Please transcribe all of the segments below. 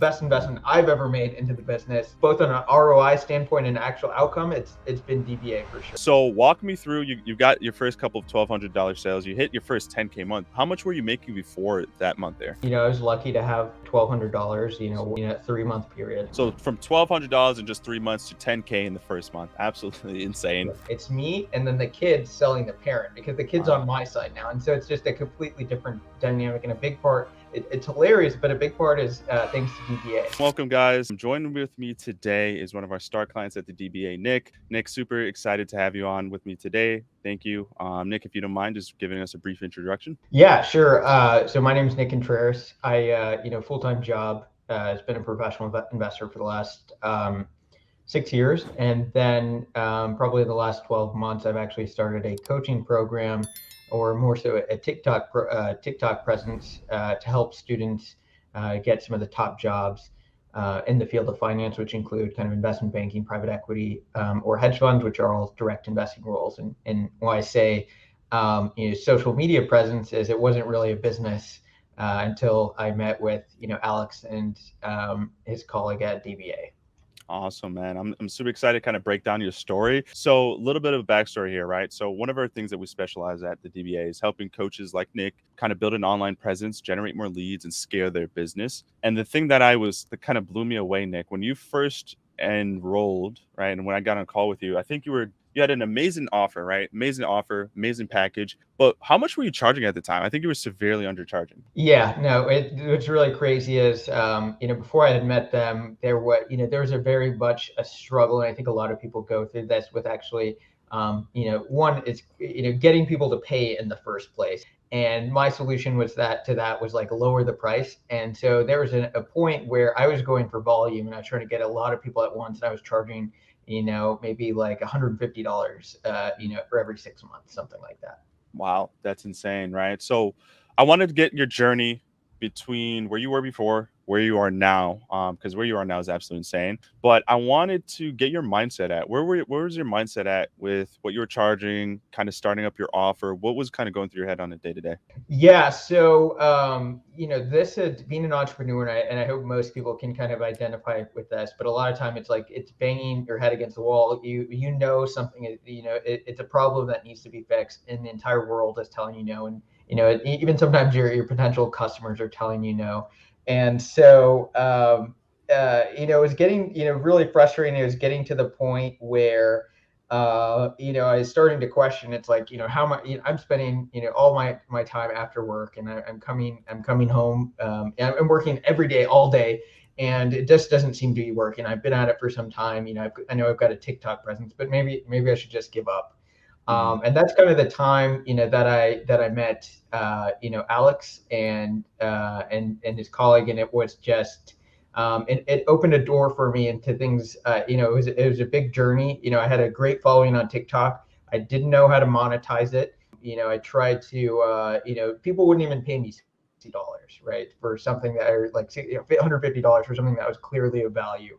best investment I've ever made into the business, both on an ROI standpoint and actual outcome. It's been DBA for sure. So walk me through, you got your first couple of $1,200 sales, you hit your first 10K month. How much were you making before that month there? I was lucky to have $1,200, in a 3-month period. So from $1,200 in just 3 months to 10K in the first month. Absolutely insane. It's me and then the kid selling the parent, because the kid's on my side now. And so it's just a completely different dynamic, and a big part, it's hilarious, but a big part is thanks to DBA. Welcome, guys. Joining with me today is one of our star clients at the DBA, Nick. Nick, super excited to have you on with me today. Thank you. Nick, if you don't mind just giving us a brief introduction. Yeah, sure. So my name is Nick Contreras. I, full-time job, has been a professional investor for the last 6 years. And then probably in the last 12 months, I've actually started a coaching program, or more so a TikTok presence, to help students get some of the top jobs in the field of finance, which include kind of investment banking, private equity, or hedge funds, which are all direct investing roles. And why I say social media presence is it wasn't really a business until I met with Alex and his colleague at DBA. Awesome, man. I'm super excited to kind of break down your story. So a little bit of a backstory here, right? So one of our things that we specialize at the DBA is helping coaches like Nick kind of build an online presence, generate more leads, and scale their business. And the thing that kind of blew me away, Nick, when you first enrolled, right? And when I got on a call with you, I think you had an amazing offer, right? Amazing offer, amazing package. But how much were you charging at the time? I think you were severely undercharging. Yeah, no, what's really crazy is, before I had met them, there was a very much a struggle. And I think a lot of people go through this with actually, one is, getting people to pay in the first place. And my solution was was like lower the price. And so there was a point where I was going for volume and I was trying to get a lot of people at once. And I was charging, maybe like $150, for every 6 months, something like that. Wow, that's insane, right? So I wanted to get your journey between where you were before, where you are now, because where you are now is absolutely insane. But I wanted to get your mindset at. Where was your mindset at with what you were charging, kind of starting up your offer? What was kind of going through your head on a day-to-day? Yeah, so this is being an entrepreneur, and I hope most people can kind of identify with this. But a lot of time, it's like it's banging your head against the wall. Something, it's a problem that needs to be fixed, and the entire world is telling you no, and even sometimes your potential customers are telling you no. And so it was getting really frustrating. It was getting to the point where I was starting to question. It's like, how much I'm spending, all my time after work, and I'm coming home, and I'm working every day, all day, and it just doesn't seem to be working. I've been at it for some time. I know I've got a TikTok presence, but maybe I should just give up. And that's kind of the time, that I met, Alex and his colleague, and it was just. It opened a door for me into things. It was a big journey. I had a great following on TikTok. I didn't know how to monetize it. I tried to, people wouldn't even pay me $60, right, for something that, or like $150 for something that was clearly of value.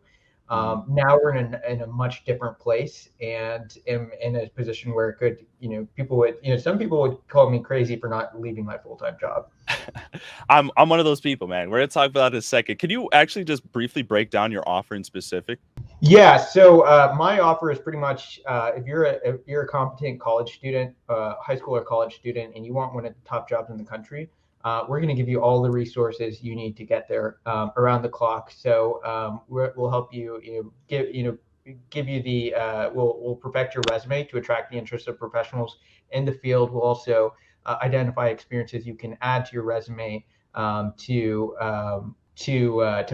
Now we're in a much different place, and am in a position where it could, some people would call me crazy for not leaving my full-time job. I'm one of those people, man. We're gonna talk about it in a second. Could you actually just briefly break down your offer in specific? Yeah. So my offer is pretty much, if you're a competent college student, high school or college student, and you want one of the top jobs in the country, we're going to give you all the resources you need to get there around the clock. So we'll help you, give you the we'll perfect your resume to attract the interest of professionals in the field. We'll also identify experiences you can add to your resume to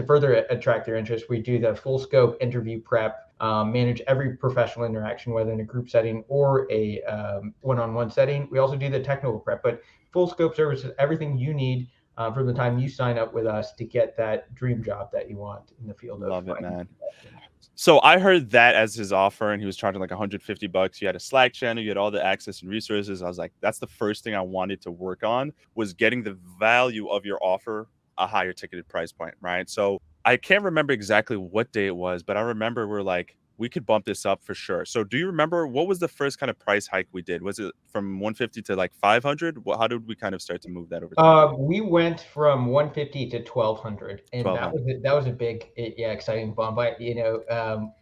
further attract their interest. We do the full scope interview prep, manage every professional interaction, whether in a group setting or a one-on-one setting. We also do the technical prep, but full scope services, everything you need from the time you sign up with us to get that dream job that you want in the field. Love it, man. So I heard that as his offer, and he was charging like $150. You had a Slack channel, you had all the access and resources. I was like, that's the first thing I wanted to work on, was getting the value of your offer a higher ticketed price point, right? So I can't remember exactly what day it was, but I remember we're like, we could bump this up for sure. So do you remember what was the first kind of price hike we did? Was it from 150 to like 500? How did we kind of start to move that over time? We went from 150 to 1200, and that 1200. was a big, yeah, exciting bump.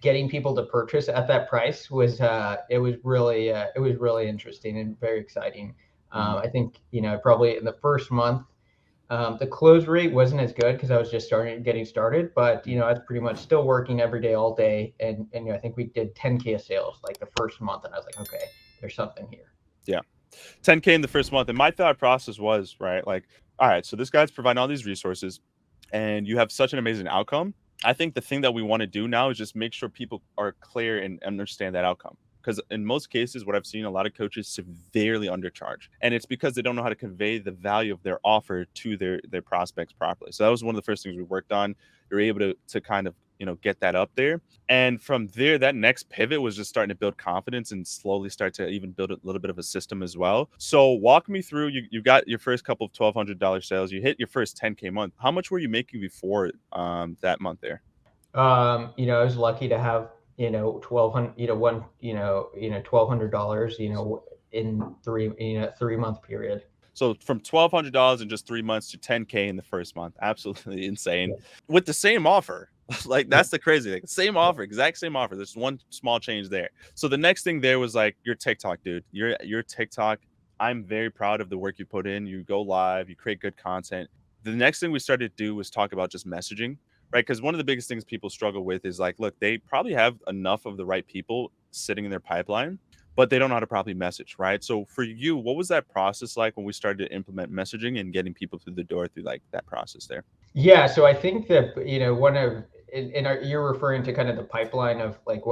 Getting people to purchase at that price was it was really interesting and very exciting. Mm-hmm. I think probably in the first month, the close rate wasn't as good because I was just getting started, but I was pretty much still working every day, all day, and I think we did 10K of sales like the first month, and I was like, okay, there's something here. Yeah. 10K in the first month. And my thought process was, right, like, all right, so this guy's providing all these resources and you have such an amazing outcome. I think the thing that we want to do now is just make sure people are clear and understand that outcome. Because in most cases, what I've seen, a lot of coaches severely undercharge, and it's because they don't know how to convey the value of their offer to their prospects properly. So that was one of the first things we worked on. You're able to kind of get that up there, and from there, that next pivot was just starting to build confidence and slowly start to even build a little bit of a system as well. So walk me through. You got your first couple of $1,200 sales. You hit your first 10K month. How much were you making before that month there? I was lucky to have 1,200, $1,200, in 3 month period. So from $1,200 in just 3 months to 10K in the first month, absolutely insane. Yeah. With the same offer, like Yeah. that's the crazy thing. Same offer, exact same offer. There's one small change there. So the next thing there was like your TikTok, dude. Your TikTok. I'm very proud of the work you put in. You go live, you create good content. The next thing we started to do was talk about just messaging, right? Because one of the biggest things people struggle with is like, look, they probably have enough of the right people sitting in their pipeline, but they don't know how to properly message, right? So for you, what was that process like when we started to implement messaging and getting people through the door through like that process there? Yeah, so I think that one of you're referring to kind of the pipeline of like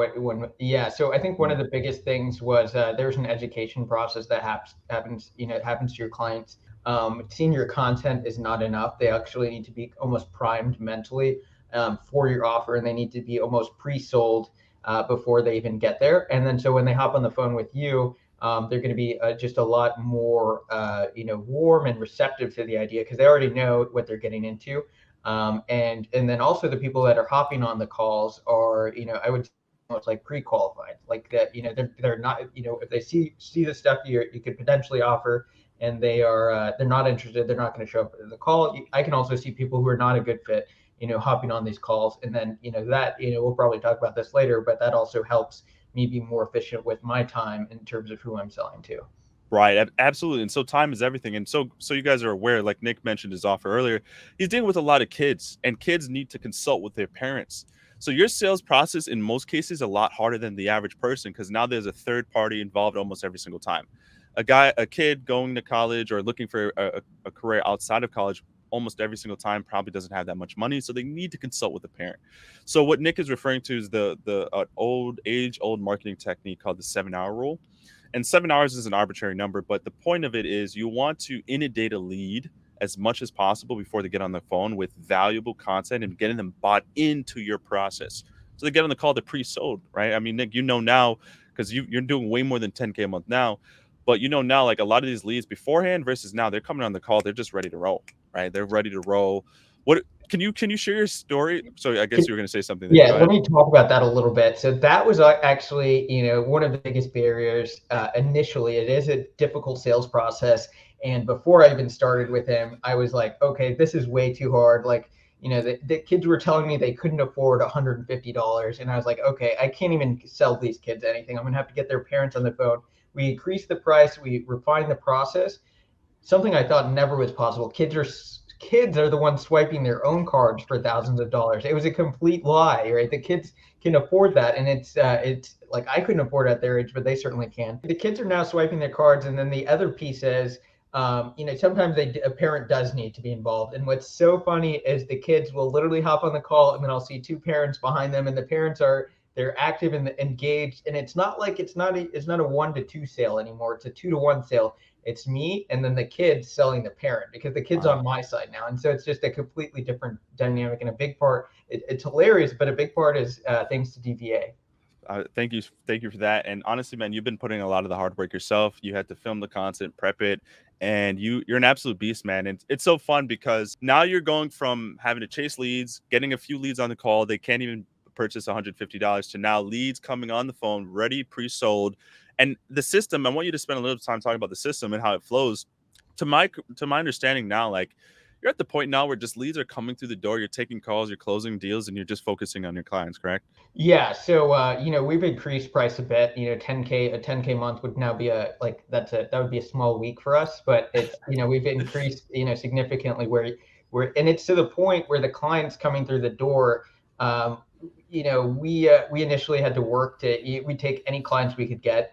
yeah. So I think one of Mm, the biggest things was there's an education process that happens to your clients. Seeing your content is not enough. They actually need to be almost primed mentally for your offer, and they need to be almost pre-sold before they even get there. And then so when they hop on the phone with you, they're going to be just a lot more, warm and receptive to the idea because they already know what they're getting into. And then also the people that are hopping on the calls are, I would say almost like pre-qualified, like that. They're not, if they see the stuff you could potentially offer, and they're not interested, they're not going to show up at the call. I can also see people who are not a good fit, hopping on these calls, and then that we'll probably talk about this later, but that also helps me be more efficient with my time in terms of who I'm selling to. right, absolutely. And so time is everything. And so you guys are aware, like Nick mentioned his offer earlier, he's dealing with a lot of kids, and kids need to consult with their parents. So your sales process in most cases a lot harder than the average person because now there's a third party involved almost every single time. A kid going to college or looking for a career outside of college almost every single time probably doesn't have that much money, so they need to consult with a parent. So what Nick is referring to is the old marketing technique called the 7 hour rule. And 7 hours is an arbitrary number, but the point of it is you want to inundate a lead as much as possible before they get on the phone with valuable content and getting them bought into your process. So they get on the call, they're pre-sold, right? I mean, Nick, now because you're doing way more than 10K a month now, but now like a lot of these leads beforehand versus now, they're coming on the call, they're just ready to roll, right? They're ready to roll. What can you share your story? So I guess you were going to say something there. Yeah, Go let ahead. me talk about that a little bit. So that was actually, one of the biggest barriers initially. It is a difficult sales process. And before I even started with him, I was like, okay, this is way too hard. Like, the kids were telling me they couldn't afford $150. And I was like, okay, I can't even sell these kids anything. I'm going to have to get their parents on the phone. We increased the price, we refined the process, something I thought never was possible. Kids are the ones swiping their own cards for thousands of dollars. It was a complete lie, right? The kids can afford that, and it's like I couldn't afford it at their age, but they certainly can. The kids are now swiping their cards, and then the other piece is, sometimes a parent does need to be involved. And what's so funny is the kids will literally hop on the call, and then I'll see two parents behind them, and the parents they're active and engaged, and it's not like it's not a 1-to-2 sale anymore. It's a 2-to-1 sale. It's me and then the kid selling the parent because the kid's Wow. on my side now, and so it's just a completely different dynamic. And a big part, it's hilarious, but a big part is thanks to DVA. Thank you for that. And honestly, man, you've been putting a lot of the hard work yourself. You had to film the content, prep it, and you're an absolute beast, man. And it's so fun because now you're going from having to chase leads, getting a few leads on the call, they can't even purchase $150 to now leads coming on the phone, ready, pre-sold. And the system, I want you to spend a little time talking about the system and how it flows. To my understanding now, like you're at the point now where just leads are coming through the door, you're taking calls, you're closing deals, and you're just focusing on your clients, correct? Yeah, so we've increased price a bit. 10K, a 10K month would now be that would be a small week for us, but it's we've increased significantly and it's to the point where the clients coming through the door, we initially had to work we take any clients we could get.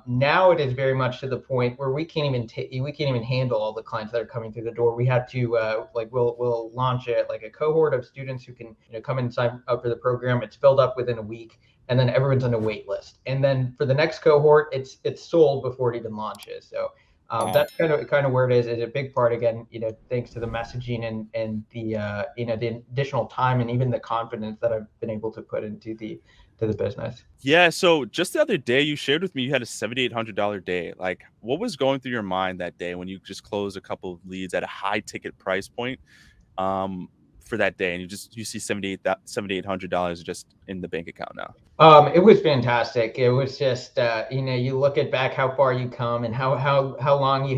Now it is very much to the point where we can't even handle all the clients that are coming through the door. We have to we'll launch it like a cohort of students who can come and sign up for the program. It's filled up within a week, and then everyone's on a wait list. And then for the next cohort, it's sold before it even launches. So Wow. that's kind of where it is. It's a big part again, thanks to the messaging and the additional time and even the confidence that I've been able to put into the business. Yeah, so just the other day you shared with me you had a $7,800 day. Like what was going through your mind that day when you just closed a couple of leads at a high ticket price point um for that day and you see $7,800 just in the bank account now? It was fantastic. It was just, you look at back how far you come and how long you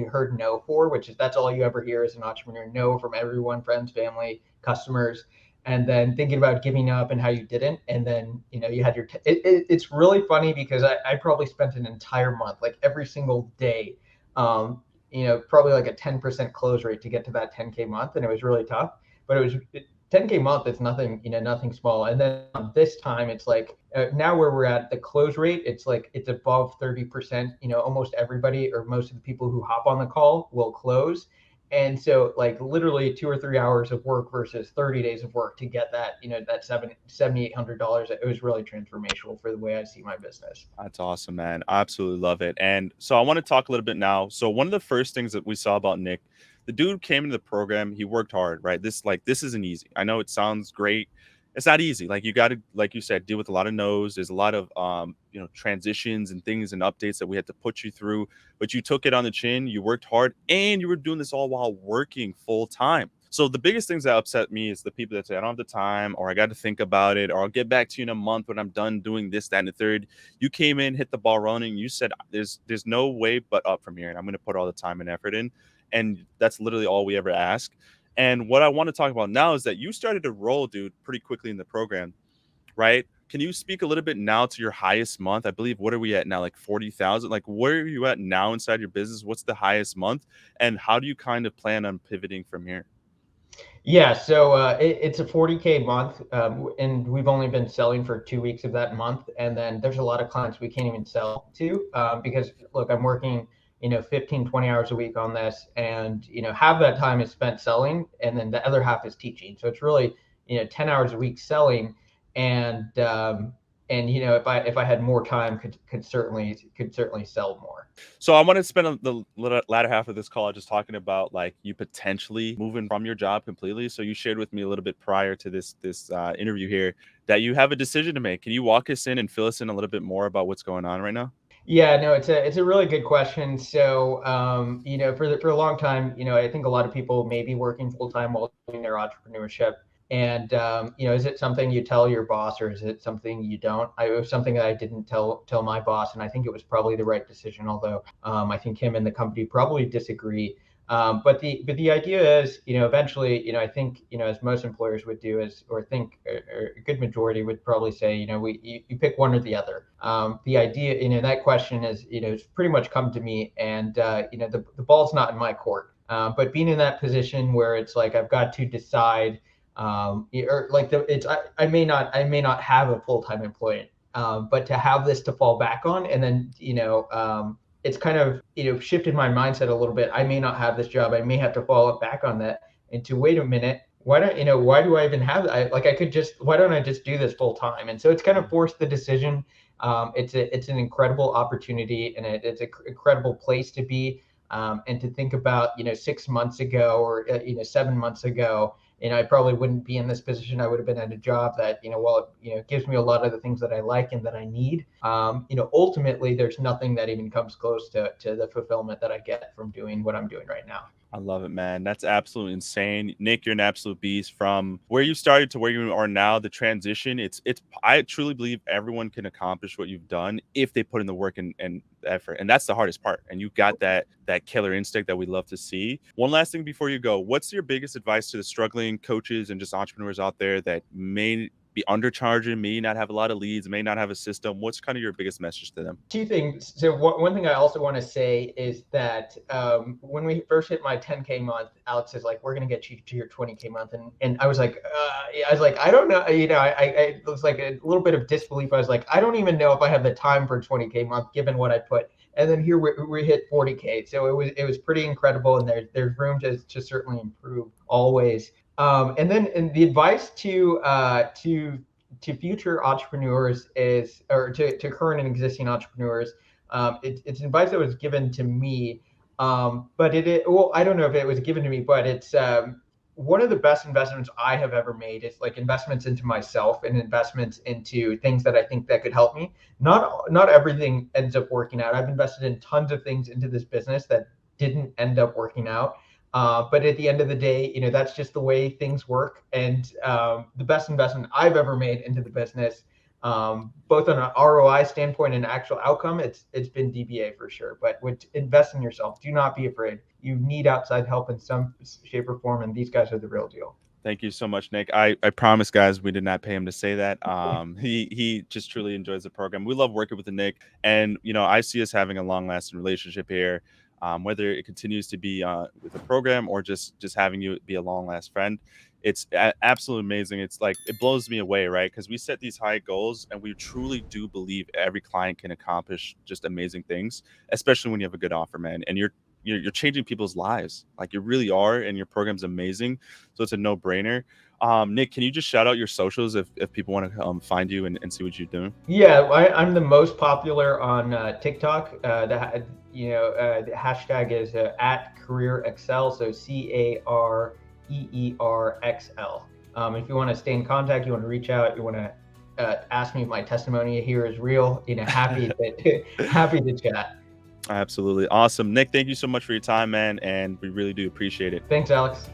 heard no for, that's all you ever hear as an entrepreneur, no from everyone, friends, family, customers, and then thinking about giving up and how you didn't, and then you had it's really funny because I probably spent an entire month, like every single day, probably like a 10% close rate to get to that 10K month, and it was really tough, but 10K month is nothing, nothing small. And then this time it's like now where we're at the close rate, it's above 30%. Almost everybody or most of the people who hop on the call will close. And so like literally 2 or 3 hours of work versus 30 days of work to get that, that $7,800. It was really transformational for the way I see my business. That's awesome, man. I absolutely love it. And so I want to talk a little bit now. So one of the first things that we saw about Nick, the dude came into the program, he worked hard, right? This isn't easy. I know it sounds great. It's not easy. Like you got to, like you said, deal with a lot of no's. There's a lot of transitions and things and updates that we had to put you through, but you took it on the chin, you worked hard, and you were doing this all while working full time. So the biggest things that upset me is the people that say I don't have the time, or I got to think about it, or I'll get back to you in a month when I'm done doing this, that, and the third. You came in, hit the ball running. You said there's no way but up from here, and I'm going to put all the time and effort in, and that's literally all we ever ask. And what I want to talk about now is that you started to roll, dude, pretty quickly in the program, right? Can you speak a little bit now to your highest month? I believe, what are we at now? Like 40,000? Like, where are you at now inside your business? What's the highest month? And how do you kind of plan on pivoting from here? Yeah, so it's a 40K month, and we've only been selling for 2 weeks of that month. And then there's a lot of clients we can't even sell to because, look, I'm working, 15, 20 hours a week on this. And, half that time is spent selling, and then the other half is teaching. So it's really, 10 hours a week selling. And if I had more time, could certainly sell more. So I want to spend the latter half of this call just talking about like you potentially moving from your job completely. So you shared with me a little bit prior to this interview here that you have a decision to make. Can you walk us in and fill us in a little bit more about what's going on right now? Yeah, no, it's a really good question. So, for a long time, I think a lot of people may be working full time while doing their entrepreneurship. And is it something you tell your boss, or is it something you don't? It was something that I didn't tell my boss, and I think it was probably the right decision. Although I think him and the company probably disagree. But the idea is, eventually, I think, as most employers would do is, or think, or a good majority would probably say, you pick one or the other. The idea, that question is, it's pretty much come to me, and the ball's not in my court. But being in that position where it's like I've got to decide, or like I may not have a full time employee, but to have this to fall back on, and then it's kind of shifted my mindset a little bit. I may not have this job. I may have to fall back on that and to wait a minute. Why do I even have that? Why don't I just do this full time? And so it's kind of forced the decision. It's an incredible opportunity, and it's an incredible place to be. And to think about 6 months ago, or 7 months ago, I probably wouldn't be in this position. I would have been at a job that, while it gives me a lot of the things that I like and that I need, ultimately there's nothing that even comes close to the fulfillment that I get from doing what I'm doing right now. I love it, man. That's absolutely insane. Nick, you're an absolute beast. From where you started to where you are now, the transition, it's I truly believe everyone can accomplish what you've done if they put in the work and effort. And that's the hardest part. And you got that killer instinct that we love to see. One last thing before you go, what's your biggest advice to the struggling coaches and just entrepreneurs out there that may be undercharging, may not have a lot of leads, may not have a system? What's kind of your biggest message to them? Two things. So one thing I also want to say is that when we first hit my 10K month, Alex is like, "We're gonna get you to your 20K month," and I was like, I don't know, it was like a little bit of disbelief. I was like, I don't even know if I have the time for 20K month given what I put. And then here we hit 40K, so it was pretty incredible, and there's room to certainly improve always. And then the advice to future entrepreneurs is, or to current and existing entrepreneurs, it's advice that was given to me. But well, I don't know if it was given to me, but it's one of the best investments I have ever made is like investments into myself and investments into things that I think that could help me. Not everything ends up working out. I've invested in tons of things into this business that didn't end up working out. But at the end of the day, that's just the way things work. And the best investment I've ever made into the business, both on an ROI standpoint and actual outcome, it's been DBA for sure. But invest in yourself. Do not be afraid. You need outside help in some shape or form, and these guys are the real deal. Thank you so much, Nick. I promise, guys, we did not pay him to say that. He just truly enjoys the program. We love working with the Nick, and I see us having a long lasting relationship here. Whether it continues to be with the program or just having you be a long last friend, it's absolutely amazing. It's like it blows me away, right? Because we set these high goals, and we truly do believe every client can accomplish just amazing things, especially when you have a good offer, man. And you're changing people's lives, like you really are, and your program's amazing. So it's a no-brainer. Nick, can you just shout out your socials if people want to find you and see what you're doing? Yeah, I'm the most popular on TikTok. The hashtag is at CareerXL, so CareerXL. If you want to stay in contact, you want to reach out, you want to ask me if my testimony here is real, happy to chat. Absolutely. Awesome. Nick, thank you so much for your time, man. And we really do appreciate it. Thanks, Alex.